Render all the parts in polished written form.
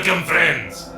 Welcome, friends.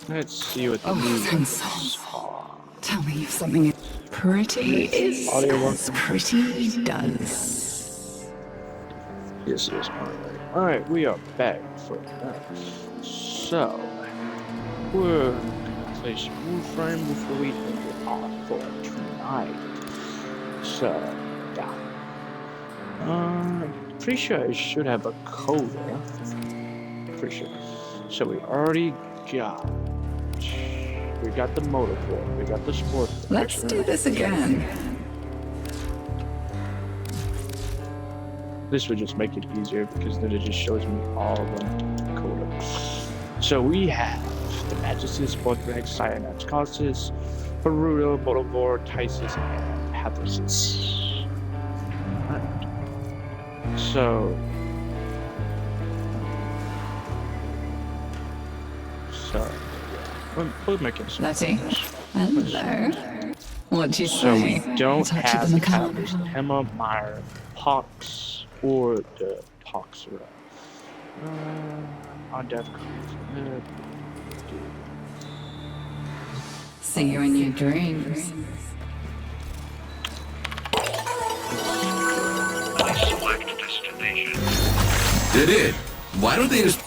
Let's see what the new Console. Tell me if something is pretty is as pretty does. Yes, yes, alright, we are back for that. So, we're gonna play some Warframe before we end it off for tonight. So, yeah. Pretty sure I should have a coda. Pretty sure. So we already got. We got the motorboard. We got the sport. Let's do this again. This would just make it easier because then it just shows me all the coda. So we have the Majesty, Sport Drag, Cyanax, Causis, Perudo, Motorboard, Tysis, and Pathrasis. Alright. So. We're making some Letty, hello. What'd you So say? we don't Touch have of the Cabbage, macabre. Emma, Meyer, Pox, or the Poxera. On Death Cruise. See you in your dreams. Select destination. Did it? Why don't they just...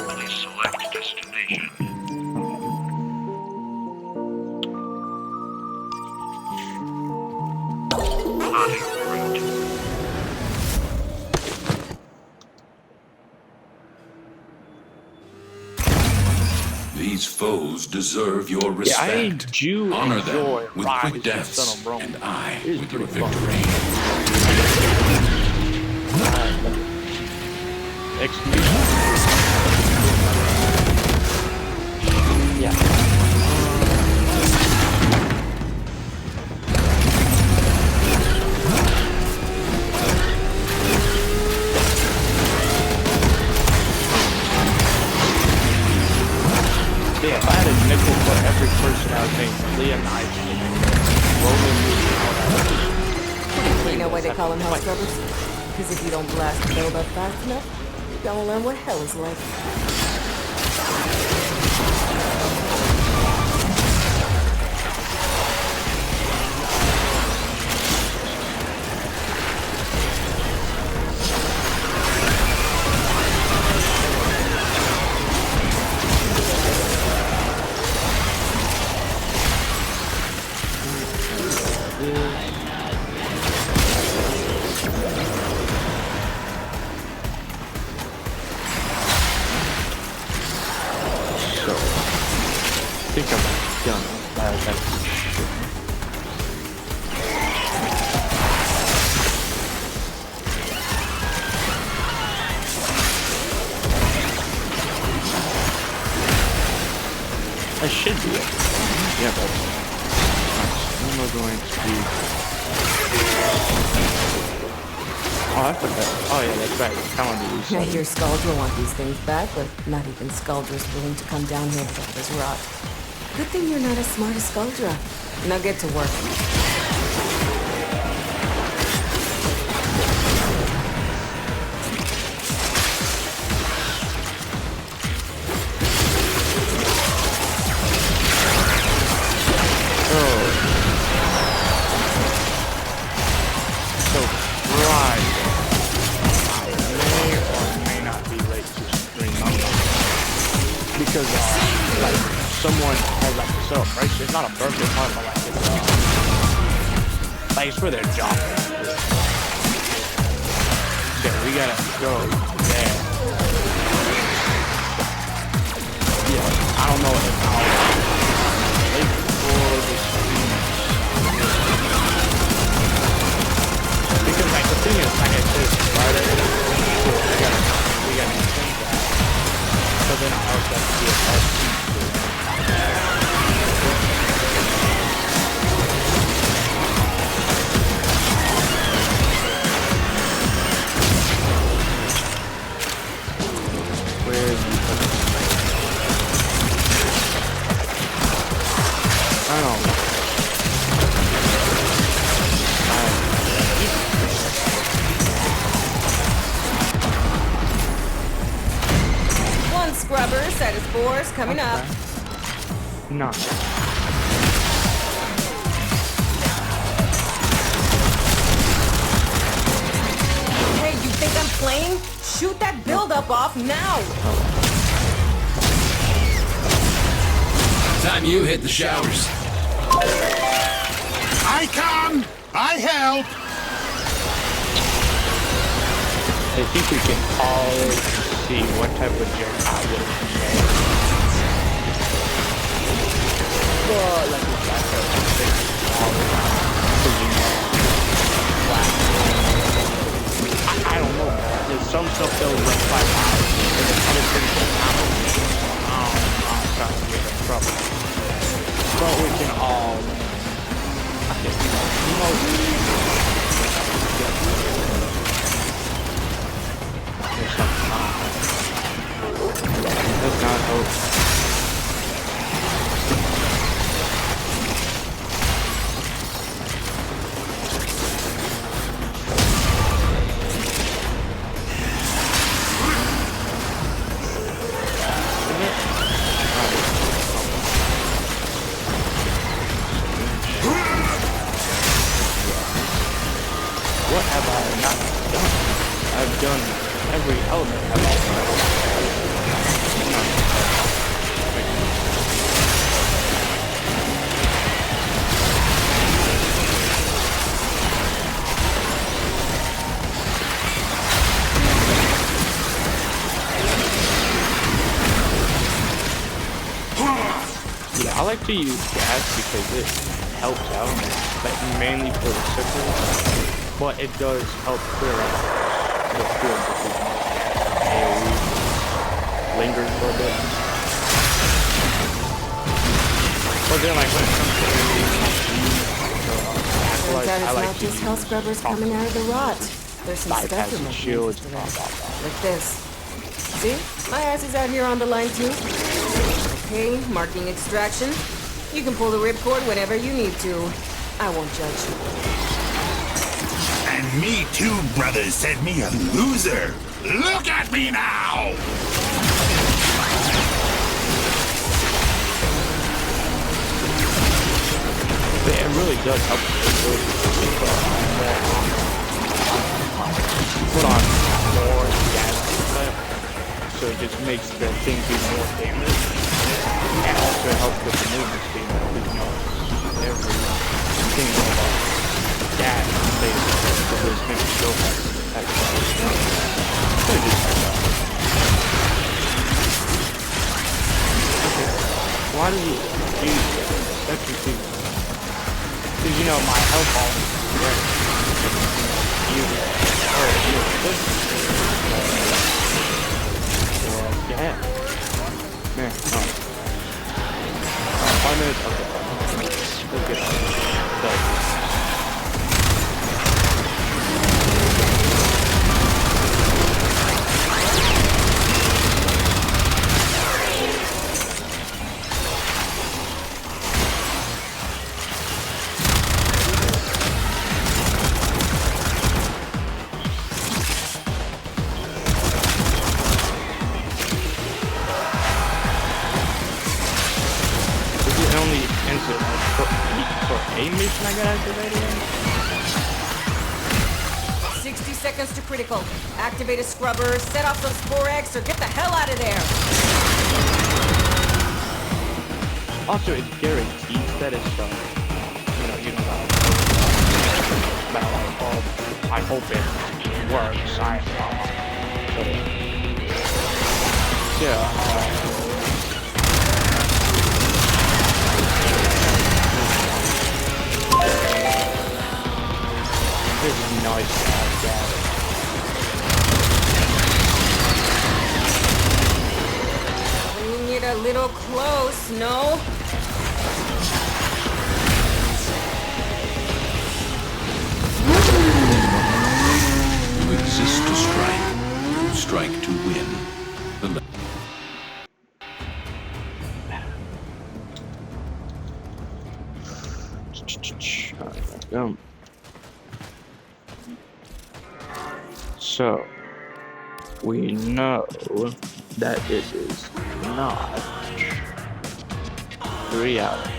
Please select destination. Plotting route. These foes deserve your Yeah, I respect. do Honor enjoy them with Rise quick of the deaths, Son of Rome. and I It is with your pretty fun. victory. Execution. Yeah. Yeah, if I had a nickel for every person I was named Leonidas and Roman You know why they call them hell scrubbers? Because if you don't blast the build up fast enough, you're gonna learn what hell is like. think I'm done. That's I should be it. Yeah, but normal going speed. Oh, I forgot. Oh yeah, that's right. Calendar I reset. hear Skuldra want these things back, but not even Skuldra's willing to come down here with all this rot. Good thing you're not as smart as Skuldra. Now get to work. Because like someone has like a celebration. It's not a birthday party, but like it's for their job. Okay, we gotta go there. Yeah, I don't know if I'll wait for the stream. Because like the thing is, like I said, Friday, we gotta change that. So then I also have to do a part 2. Where is he? I don't know. Scrubber, set his fours, coming up. No. Hey, you think I'm playing? Shoot that build-up off now! Time you hit the showers. I come! I help! I think we can all see what type of jerk I would say. Well, like a backup, all the time. I don't know, man. There's some stuff that was like 5 hours, and there's other things that happen. I'm trying to get in trouble. But we can all, there's something. Let's not hope. What have I not done? I've done every element of it. Yeah, I like to use gas because it helps out, but mainly for the circle. But it does help clear out the field because AoE lingers for a bit. But then, like when it comes to I like not to just use hell scrubbers coming out of the rot. There's some stuff bypassing removal shields. like this. See? My ass is out here on the line too. Okay, marking extraction. You can pull the ripcord whenever you need to. I won't judge. And me too, brother, said me a loser. Look at me now! It really does help put on more gas, so it just makes the thing do more damage, and also helps with the movement speed. Everything about gas stays so this makes it go Why do you? That's your thing. Because you know my health all is great. Yeah. Man, no. 5 minutes? Okay. We'll get it. For a mission I got activated? 60 seconds to critical. Activate a scrubber, set off those 4X, or get the hell out of there! Also, it's guaranteed that it's I hope it works. This is nice, guys. Bringing it a little close, no? You exist to strike. You strike to win. So, we know that it is not reality.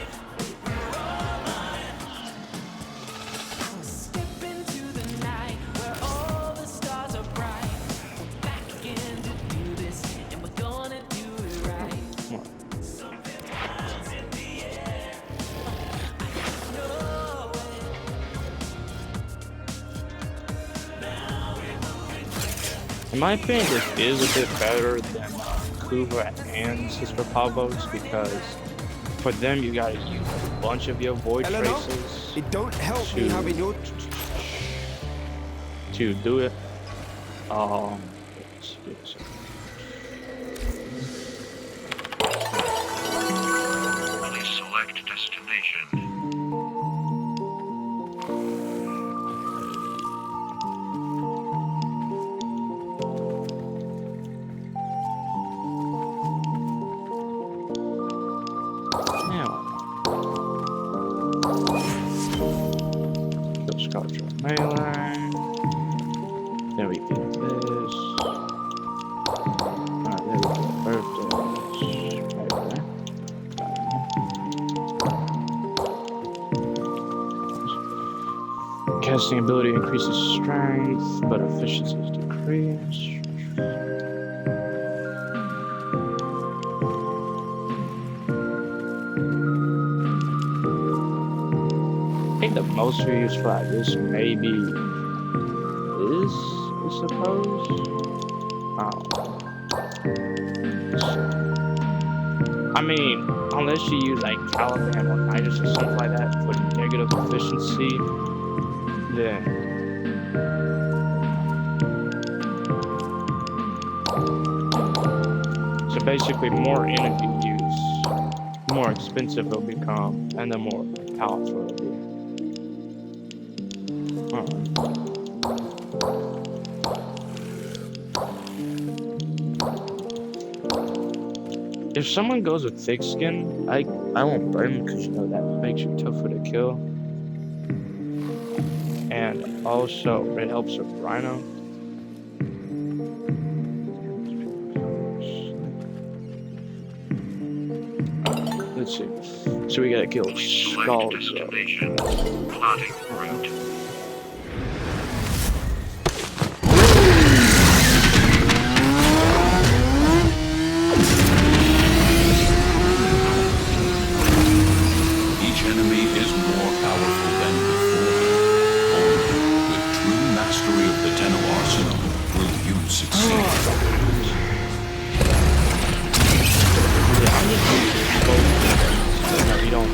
In my opinion, this is a bit better than Kuva and Sister Pablo's because for them you gotta use a bunch of your void traces. It don't help me having your to do it. Let's give it a second. Please select destination. Melee. Then we get this. Alright, there we go. Birthdays. Casting ability increases strength, but efficiency is decreased. I think the most we use for this maybe is, I suppose. I mean, unless you use like Caliban or Nidus or something like that for negative efficiency, then so basically more energy use, more expensive it'll become, and the more powerful it'll be. If someone goes with thick skin, I won't burn them because you know that makes you tougher to kill. And also it helps with Rhino. Let's see. So we gotta kill Please select Skulls. destination. Plotting route. Each enemy is more powerful than before. Only with true mastery of the Tenno arsenal will you succeed. Yeah, I'm just You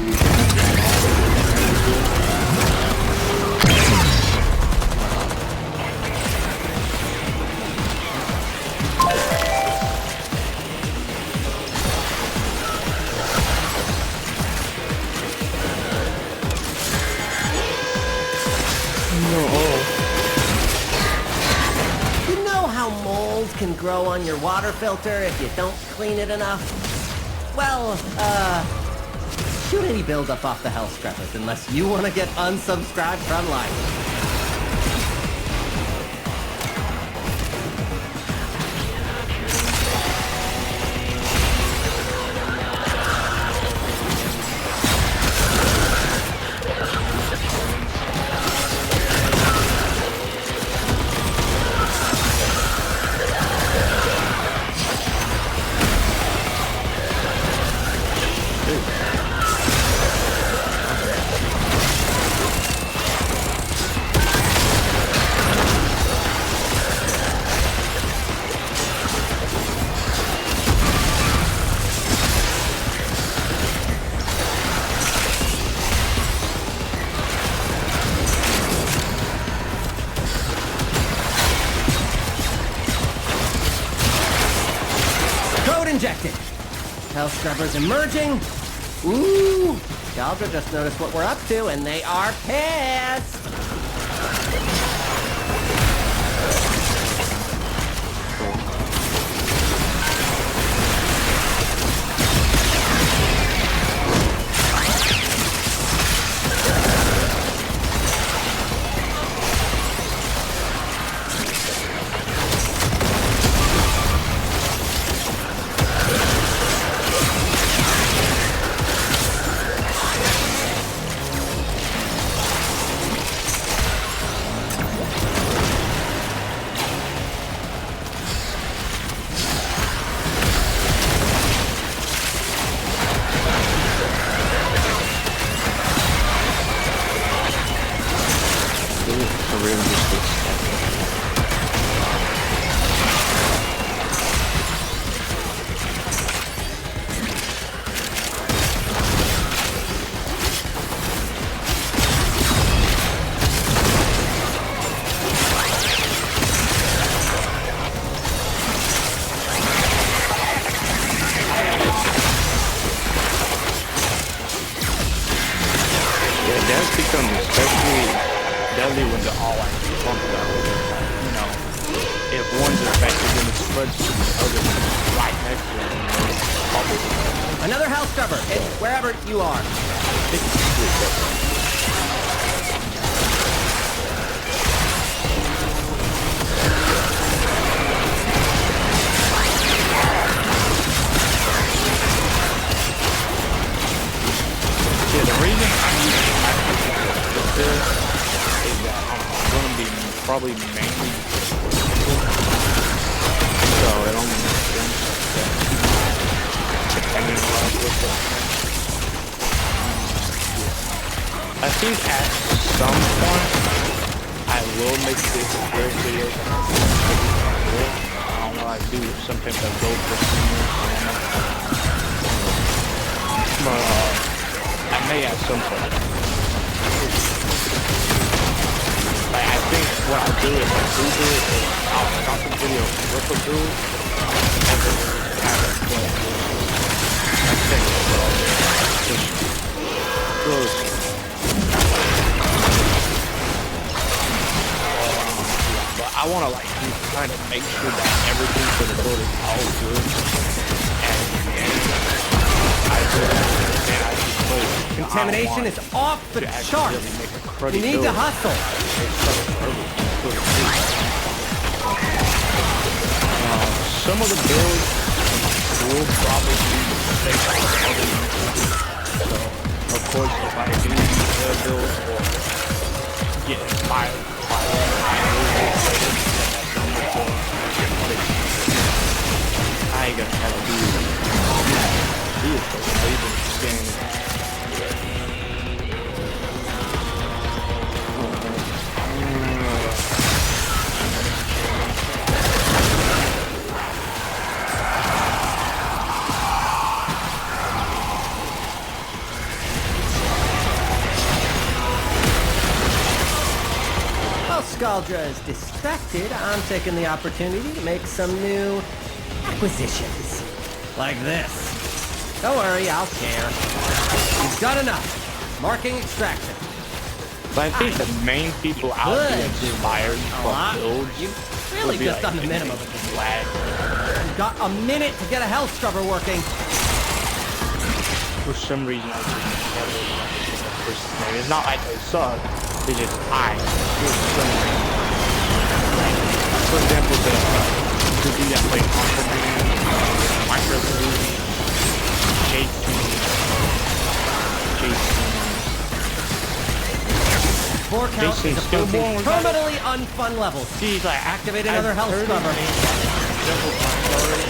know how mold can grow on your water filter if you don't clean it enough? Well, shoot any buildup off the Hell Scrubbers unless you want to get unsubscribed from life. Injected. Hell Scrubbers emerging. Ooh, Galdra just noticed what we're up to, and they are pissed. That's become especially deadly when they're all like bumped up. You know, if one's affected, then it spreads to the other right next to them. Another Hell Scrubber. It's wherever you are. Yeah, the reason I'm using this is that I'm going to be probably mainly so it only makes sense that depending on what's up. I think at some point I will make this a great video. I don't know, I do sometimes I go for seniors, but I may at some point. Like, I think what I'll do is I'll stop the video, rip it through, and then have it going through. I think just close. But I want to like kind of make sure that everything for the build is all good, and I do. Contamination is off the chart. You need to hustle. Some of the builds will probably be based on other units. So, of course, if I do the build or get inspired by I ain't gonna have to do he is so amazing this game. nostalgia is distracted, I'm taking the opportunity to make some new acquisitions. Like this. Don't worry, I'll share. You've got enough. Marking extraction. But I think the main people out there inspired from builds You've really would be just like done the minimum. lag. You've got a minute to get a health scrubber working. For some reason, I just never wanted to the first thing. It's not like they suck. It's just for some reason. For example, the dude that played Warframe, Warframe, Jason. 4 count Jason is approaching Stillborn was terminally unfun levels. He's like, Activate another health heard scrubber. his name several times already.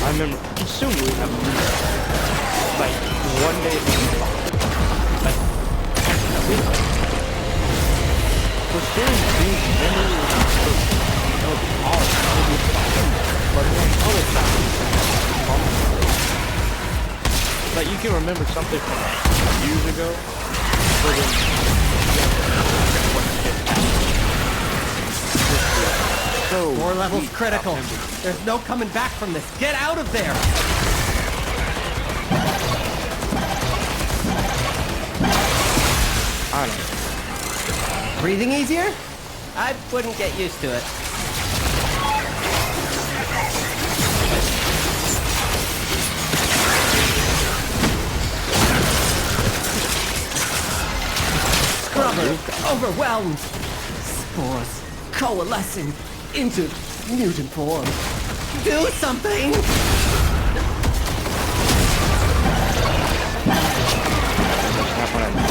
I remember, it's so weird how like, one day it was fine. Like, for certain things, memory was supposed to be hard, but then other times, like, you can remember something from like, years ago, but then so 4 levels critical. There's no coming back from this. Get out of there! I don't know. Breathing easier? I wouldn't get used to it. Scrubber overwhelmed. Spores coalescing into mutant form. Do something! That's not what I meant.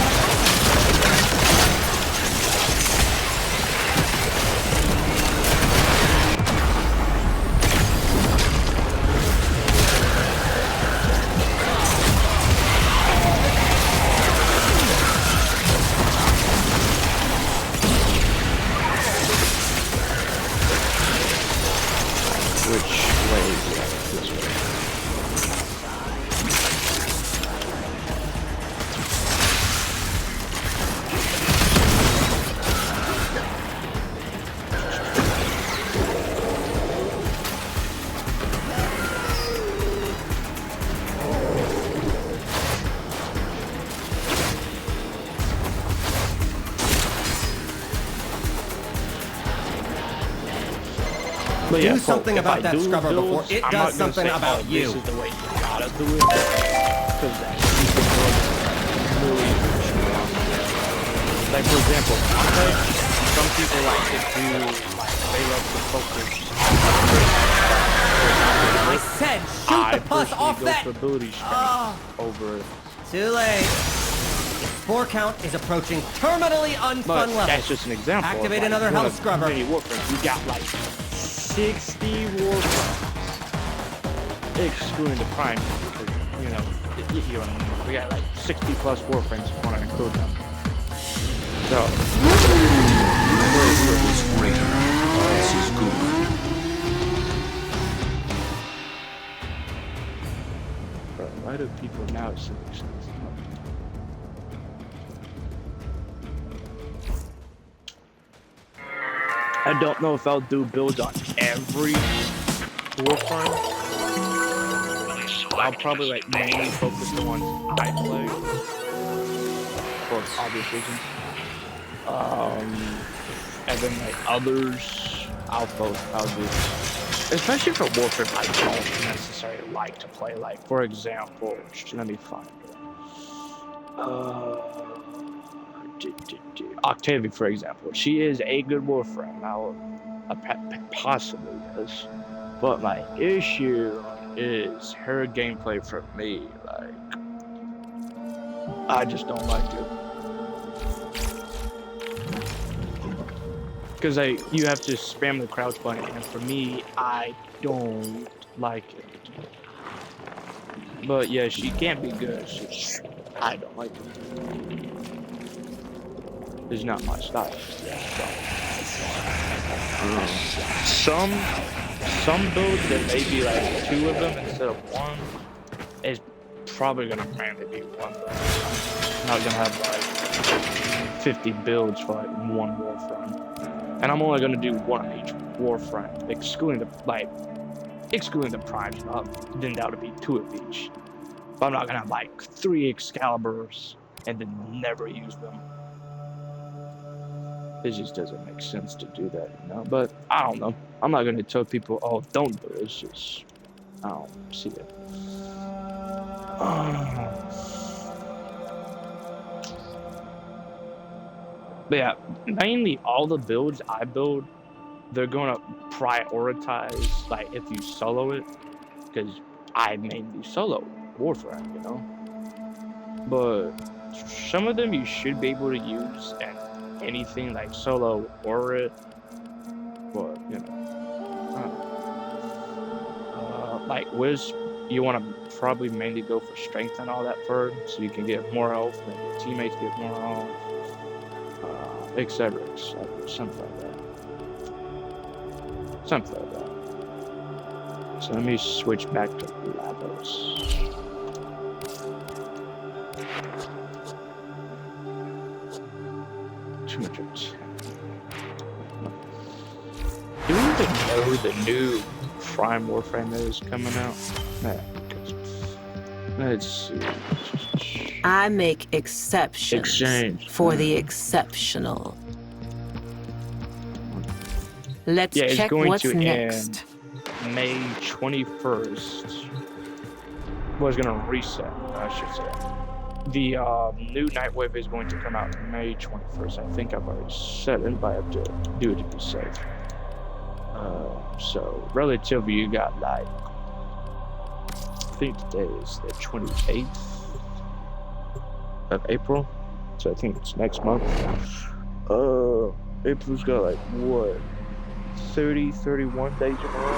Which way is it? This way. But Do yeah, something if about I that do scrubber builds, before it I'm does not gonna something say, about oh, you. This is the way you gotta do it. Because that's really like, for example, some people like to do, like, they love to focus I said, shoot the pus off go that! for ability strength over. Too late. 4 count is approaching terminally unfun But levels. that's just an example. Activate of, like, another one health of scrubber. many Warframes. We got like 60 Warframes, excluding the Prime, because you know we got like 60 plus Warframes if you want to include them. So Whoever is greater, this is good. why do people now say this? I don't know if I'll do builds on every Warframe. I'll probably like mainly focus the ones I play for obvious reasons. And then like others, I'll do. Especially for Warframe, I don't necessarily like to play. Like, for example, let me find it. Octavia, for example, she is a good Warframe. Now, possibly yes, but my issue is her gameplay for me. Like, I just don't like it. Because you have to spam the crouch button, and for me, I don't like it. But yeah, she can't be good. I don't like it. It's not my style. Some builds that may be like 2 of them instead of 1 is probably gonna mainly be 1. Not gonna have like 50 builds for like one Warframe. And I'm only gonna do one of each Warframe, excluding the primes. Then that would be 2 of each. But I'm not gonna have like 3 Excaliburs and then never use them. It just doesn't make sense to do that, you know. But I don't know. I'm not gonna tell people, oh, don't do it. It's just I don't see it. But yeah, mainly all the builds I build, they're gonna prioritize like if you solo it, because I mainly solo Warframe, you know. But some of them you should be able to use and anything like solo or it, but you know, like Wiz, you want to probably mainly go for strength and all that first, so you can get more health, and your teammates get more health, etc., something like that. Something like that. So let me switch back to Lavos. Do we even know the new Prime Warframe that is coming out? Let's see. I make exceptions for the exceptional. Let's it's check going what's to next. end May 21st. Well, it's going to reset, I should say. The new Nightwave is going to come out May 21st. I think I've already said it, but I have to do it to be safe. So, relatively, you got like, I think today is the 28th of April. So I think it's next month. April's got like, what, 30, 31 days in a row?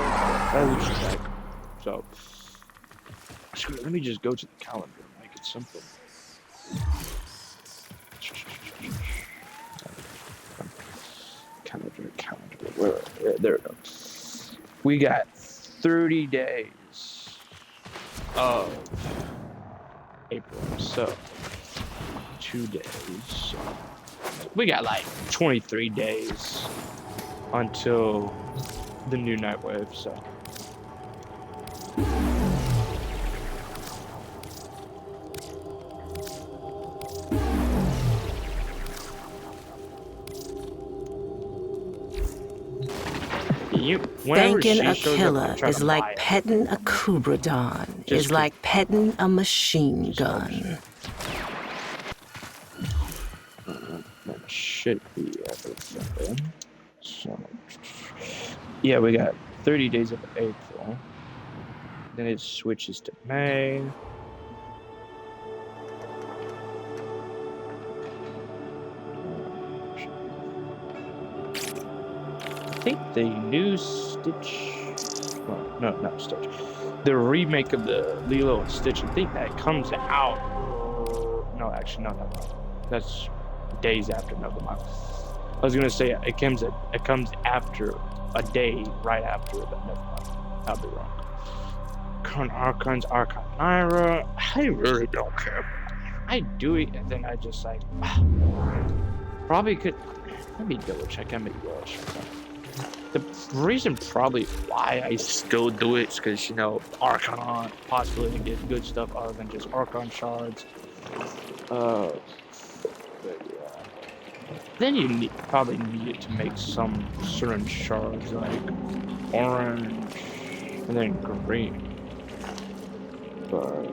That looks like. So, screw it, let me just go to the calendar and make it simple. Calendar. Where? Yeah, there we go. We got 30 days of April, so 2 days. We got like 23 days until the new Nightwave, so. Thanking a killer is like petting a Kubradon, is like petting a machine gun. That should be everything. So, yeah, we got 30 days of April. Then it switches to May. I think the new Stitch, well, no, not Stitch, the remake of the Lilo and Stitch, I think that comes out, no, actually, no, that's days after, never mind. I was gonna say it comes after a day, right after, but never mind, I'll be wrong. Current Archons, Archon Naira, I really don't care. I do it, and then I just like, probably could, let me double check, the reason probably why I still do it is because, you know, Archon, possibly to get good stuff other than just Archon shards. But yeah. Then you probably need it to make some certain shards, like orange and then green. But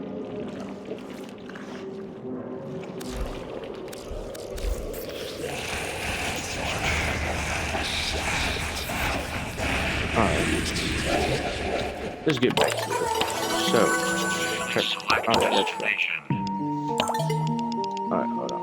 let's get back to it. So, Select destination. Alright, hold on.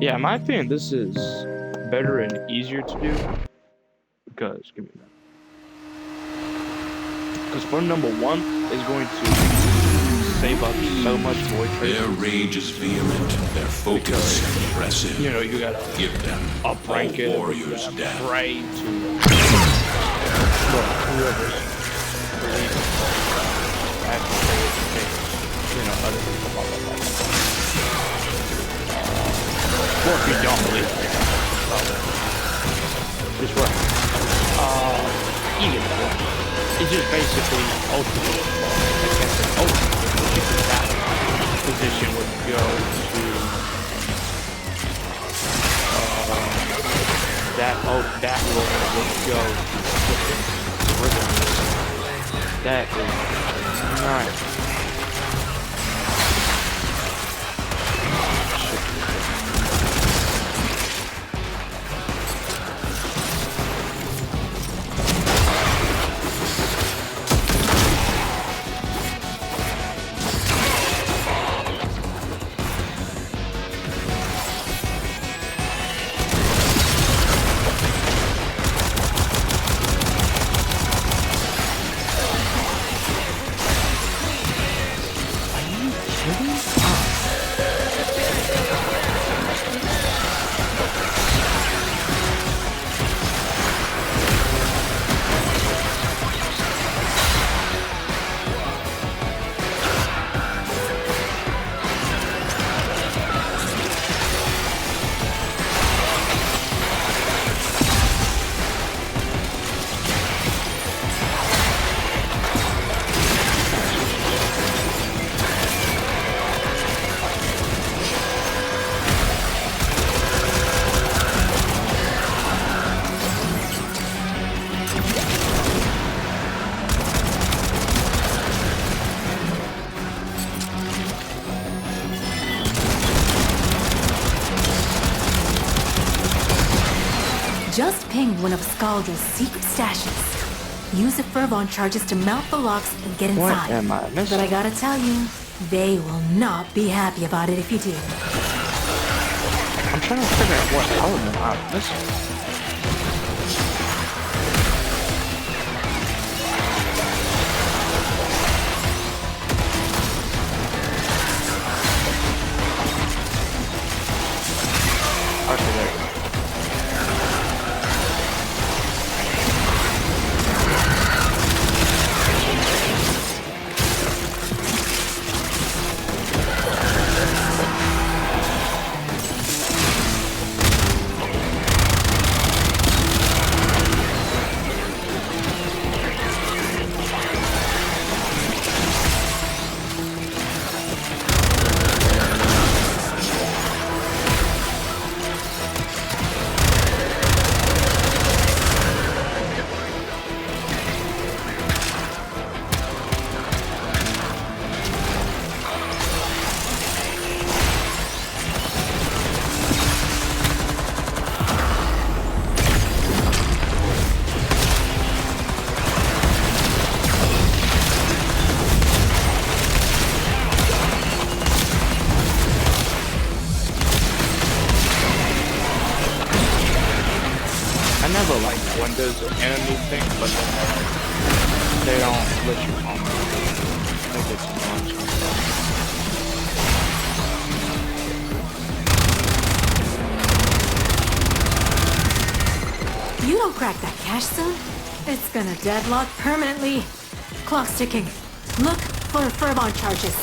Yeah, in my opinion, this is better and easier to do because give me that. Because for number 1 is going to save up so much void trade. Their rage is vehement, their focus impressive. You know, you gotta give them uprank it. warriors death. Pray to whoever's believing. I have to say it to you know, other people blah blah blah. Or if you don't believe it, just work. Even though it's just basically ultimate. Against an ultimate, which is that position would go to that role would go to rhythm. That is nice. Just ping one of Scaldra's secret stashes. Use the Furbon charges to mount the locks and get inside. What am I missing? But I gotta tell you, they will not be happy about it if you do. I'm trying to figure out what element I'm missing. Okay, there you go. Windows enemy thing, but they don't let you on. I think it's annoying. You don't crack that cache soon, it's gonna deadlock permanently. Clock's ticking. Look for Furbon charges.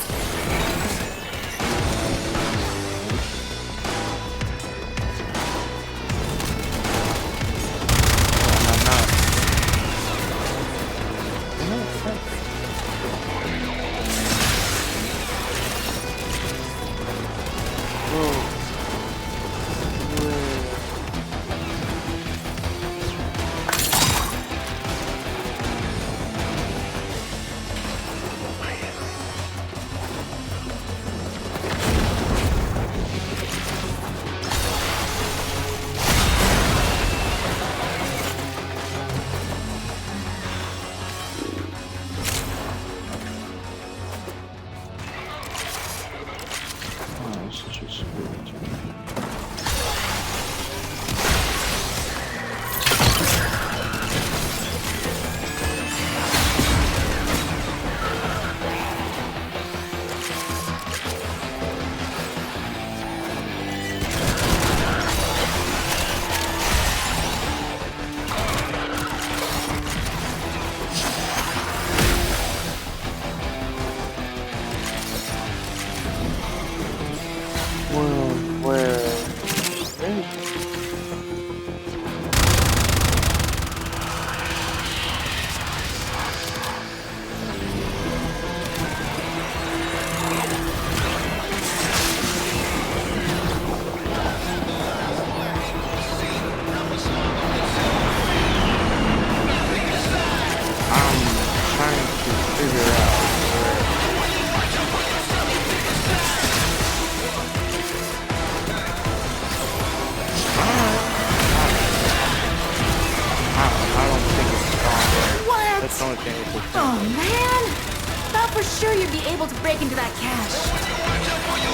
Only thing is just- Oh man! Thought for sure you'd be able to break into that cache.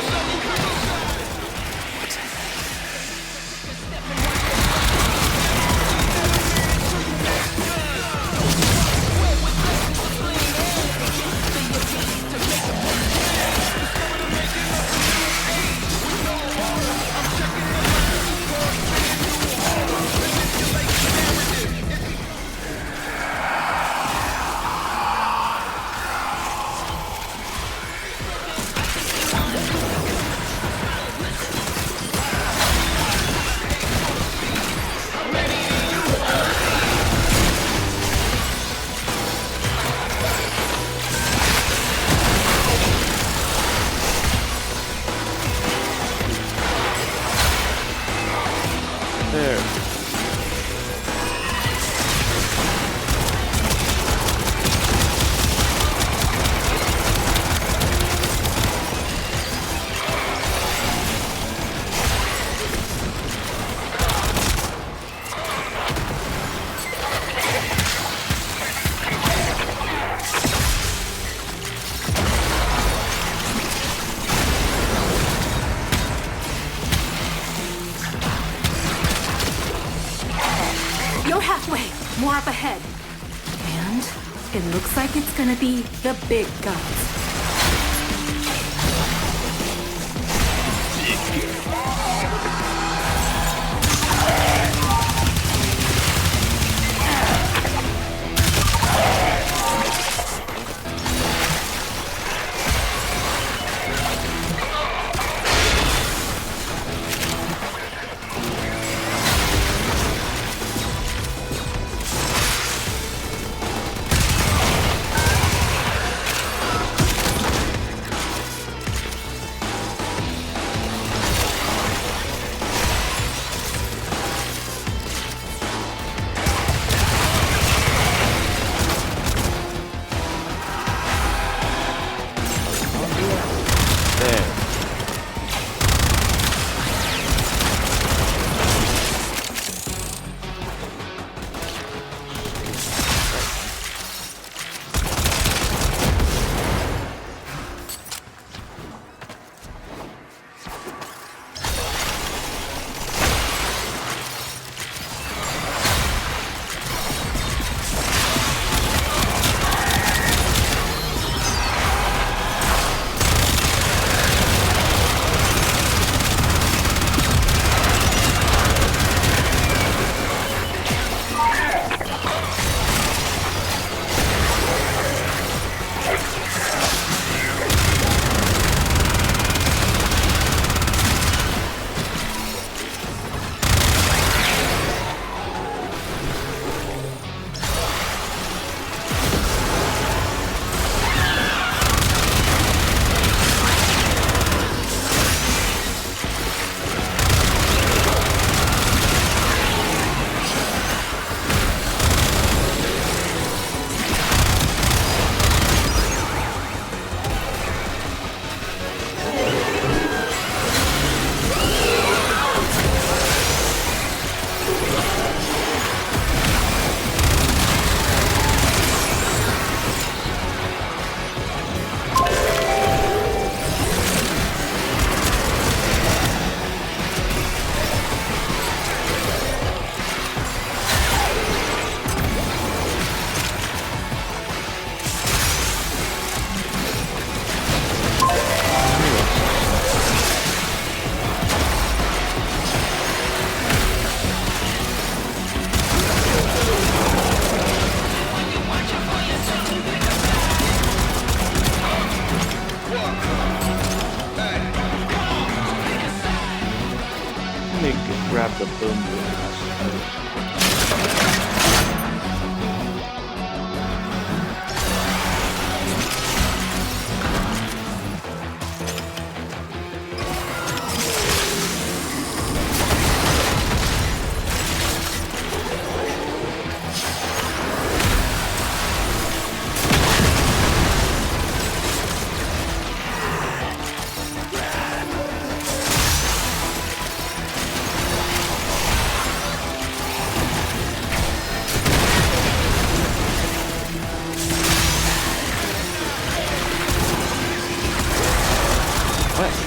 There. You're halfway. More up ahead. And it looks like it's gonna be the big guns.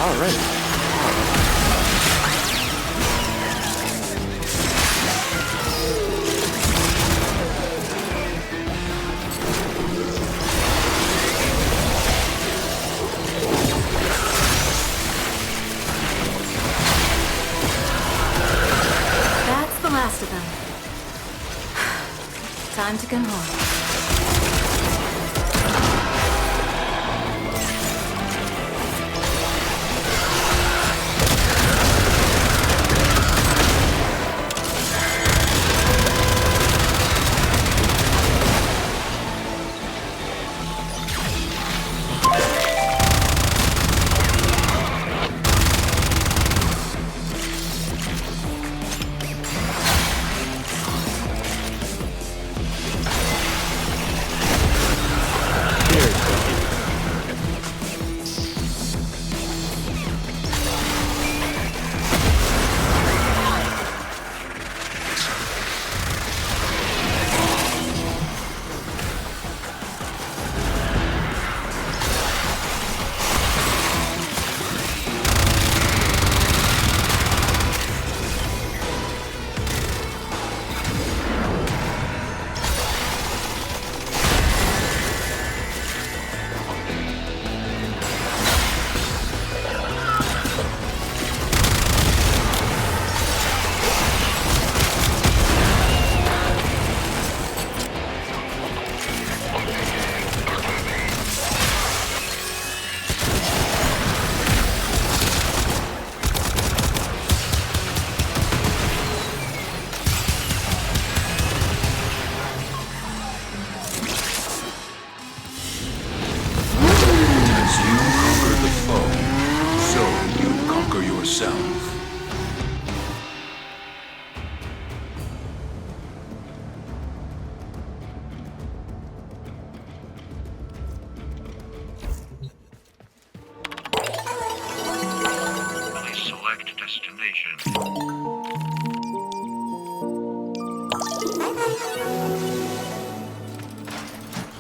Already. That's the last of them. Time to come home.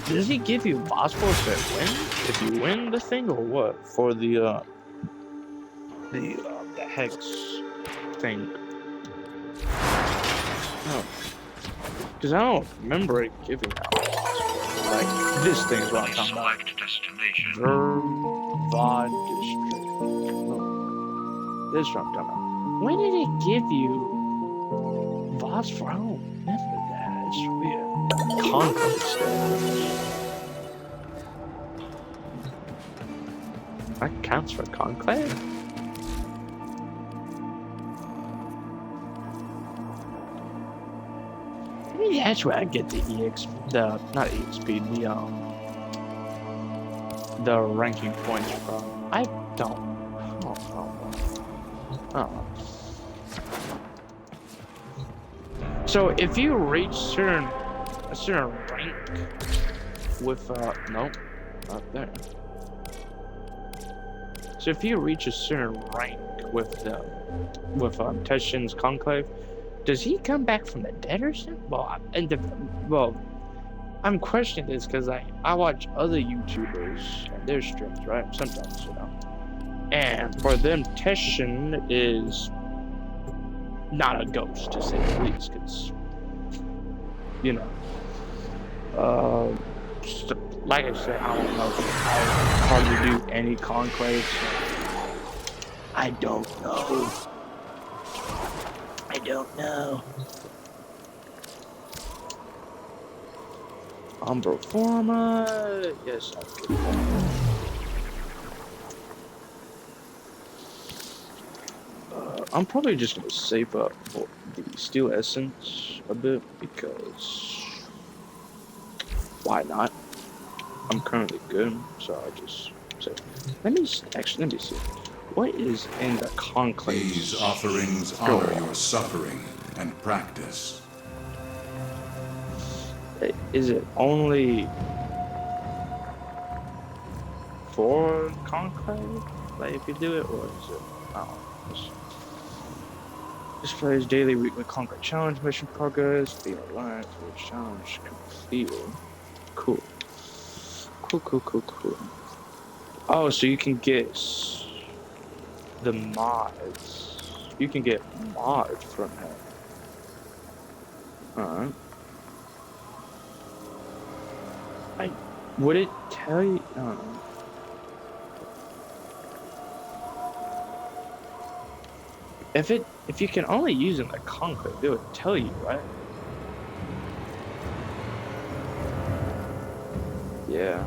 Does he give you phosphorus to win? If you win the thing, or what? For the hex thing. Oh. Because I don't remember it giving out phosphorus. Like, this thing is what I'm talking about. Destination. Vervod district. Oh. This is what I'm talking about. When did it give you phosphorus? I don't remember that. It's weird. Concrete stuff. That counts for conclave? Maybe that's where I get the not EXP, the ranking points from. I don't know. So if you reach a certain rank with nope, not there. So if you reach a certain rank with Teshin's conclave, does he come back from the dead or something? Well, I'm questioning this because I watch other YouTubers and their streams, right? Sometimes, you know. And for them, Teshin is not a ghost, to say the least, because, you know, like I said, I don't know. I hardly do any conclaves. So I don't know. Umbro Forma. Yes, I'll get that. I'm probably just gonna save up for the Steel Essence a bit because why not? I'm currently good, so I just say. Let me see. What is in the conclave? These offerings honor your suffering and practice. Is it only for conclave? Like if you do it, or is it? I don't know. Displays daily, weekly conclave challenge mission progress. The alliance which challenge completed. Cool. Oh, so you can get the mods. You can get mods from him. Would it tell you? If you can only use it in the conclave, it would tell you, right? Yeah.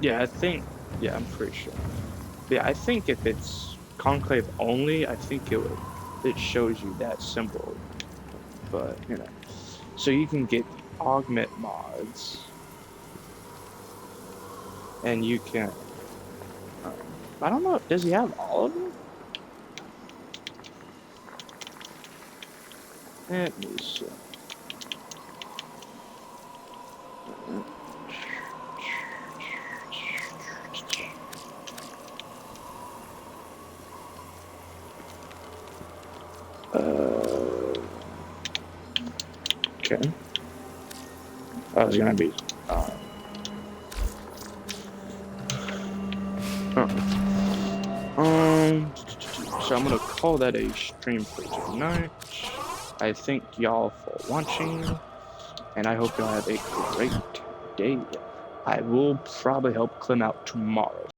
Yeah, I'm pretty sure. Yeah, I think if it's conclave only, I think it shows you that symbol. But, you know. So you can get augment mods. And you can... I don't know, does he have all of them? Let me see. Okay. Oh, it's gonna be. So I'm gonna call that a stream for tonight. I thank y'all for watching, and I hope y'all have a great day. I will probably help Clem out tomorrow.